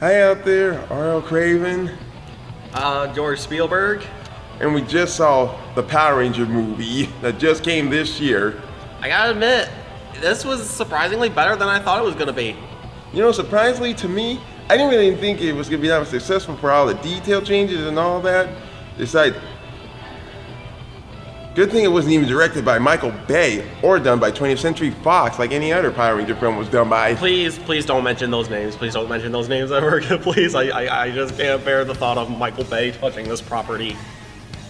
Hi out there, R.L. Craven, George Spielberg. and we just saw the Power Ranger movie that just came this year. I gotta admit, this was surprisingly better than I thought it was gonna be. You know, surprisingly to me, I didn't really think it was gonna be that successful for all the detail changes and all that. It's like, good thing it wasn't even directed by Michael Bay or done by 20th Century Fox like any other Power Ranger film was done by. Please don't mention those names. Please don't mention those names ever again, please. I just can't bear the thought of Michael Bay touching this property.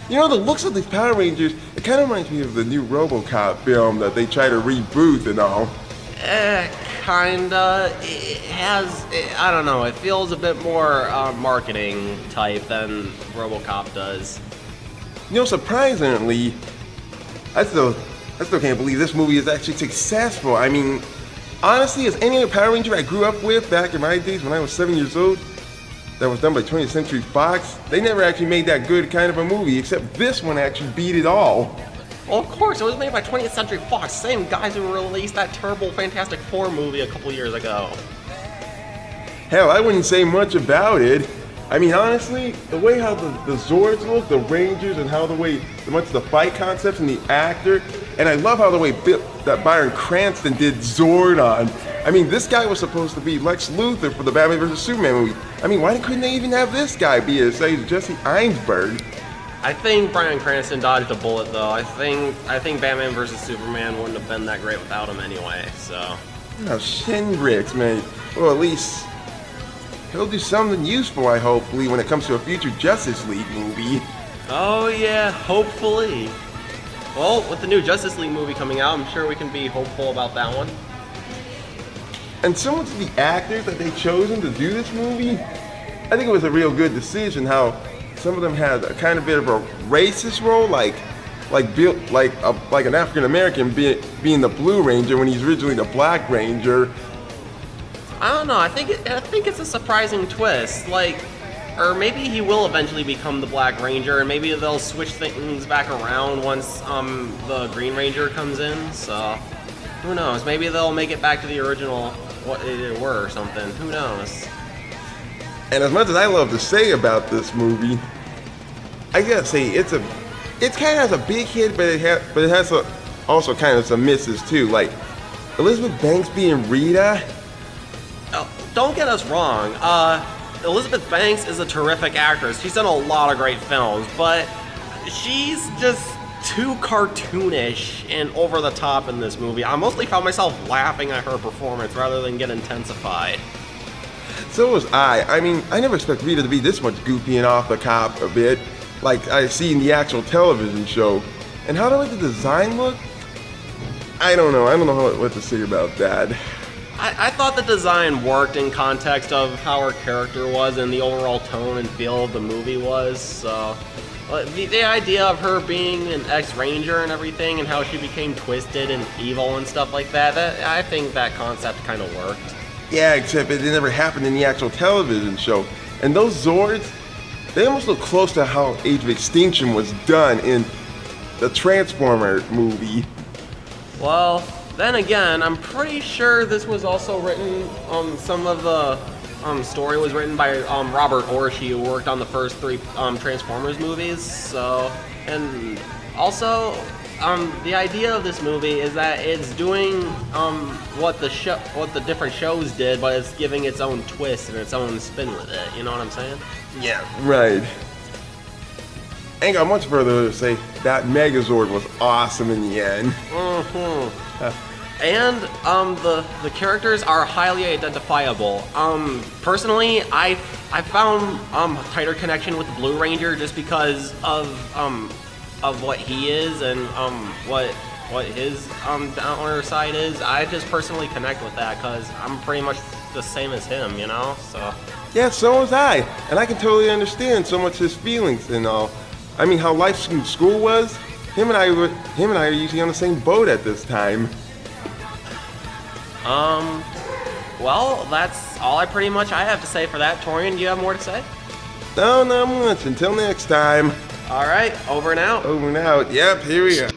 You know, the looks of these Power Rangers, it kind of reminds me of the new RoboCop film that they try to reboot and all. Kinda. It has, I don't know, it feels a bit more marketing type than RoboCop does. You know, surprisingly, I still can't believe this movie is actually successful. I mean, honestly, as any other Power Ranger I grew up with back in my days when I was 7 years old, that was done by 20th Century Fox, they never actually made that good kind of a movie, except this one actually beat it all. Well, of course, it was made by 20th Century Fox, same guys who released that terrible Fantastic Four movie a couple years ago. Hell, I wouldn't say much about it. I mean, honestly, the way how the Zords look, the Rangers, and how much the fight concepts and the actor, and I love how the way that Bryan Cranston did Zordon. I mean, this guy was supposed to be Lex Luthor for the Batman vs. Superman movie. I mean, why couldn't they even have this guy be as Jesse Einsberg? I think Bryan Cranston dodged a bullet, though. I think Batman vs. Superman wouldn't have been that great without him anyway, so... Oh, shin bricks, man. Well, at least he'll do something useful, I hopefully, when it comes to a future Justice League movie. Oh yeah, hopefully. Well, with the new Justice League movie coming out, I'm sure we can be hopeful about that one. And similar to the actors that they chosen to do this movie, I think it was a real good decision how some of them had a kind of bit of a racist role, like an African American being the Blue Ranger when he's originally the Black Ranger. I don't know. I think it's a surprising twist. Or maybe he will eventually become the Black Ranger, and maybe they'll switch things back around once the Green Ranger comes in. So who knows? Maybe they'll make it back to the original what they were or something. Who knows? And as much as I love to say about this movie, I gotta say it kind of has a big hit, but it has also kind of some misses too. Like Elizabeth Banks being Rita. Oh, don't get us wrong. Elizabeth Banks is a terrific actress. She's done a lot of great films, but she's just too cartoonish and over the top in this movie. I mostly found myself laughing at her performance rather than get intensified. So was I. I mean, I never expected Rita to be this much goofy and off the cop a bit, like I see in the actual television show. And how do the design look? I don't know. What to say about that. I thought the design worked in context of how her character was and the overall tone and feel of the movie was. So the idea of her being an ex-Ranger and everything and how she became twisted and evil and stuff like that, I think that concept kind of worked. Yeah, except it never happened in the actual television show. And those Zords, they almost look close to how Age of Extinction was done in the Transformer movie. Well, then again, I'm pretty sure this was also written, some of the story was written by Robert Orci, who worked on the first three Transformers movies. So, and also, the idea of this movie is that it's doing what the different shows did, but it's giving its own twist and its own spin with it. You know what I'm saying? Yeah, right. Ain't got much further to say. That Megazord was awesome in the end. Mm-hmm. And the characters are highly identifiable. Personally, I found a tighter connection with the Blue Ranger just because of what he is and what his downer side is. I just personally connect with that because I'm pretty much the same as him, you know. So yeah, so was I, and I can totally understand so much his feelings and all. I mean, how life in school was. Him and I are usually on the same boat at this time. Well, that's all I have to say for that. Torian, do you have more to say? No, not much. Until next time. All right, over and out. Over and out. Yep, here we go.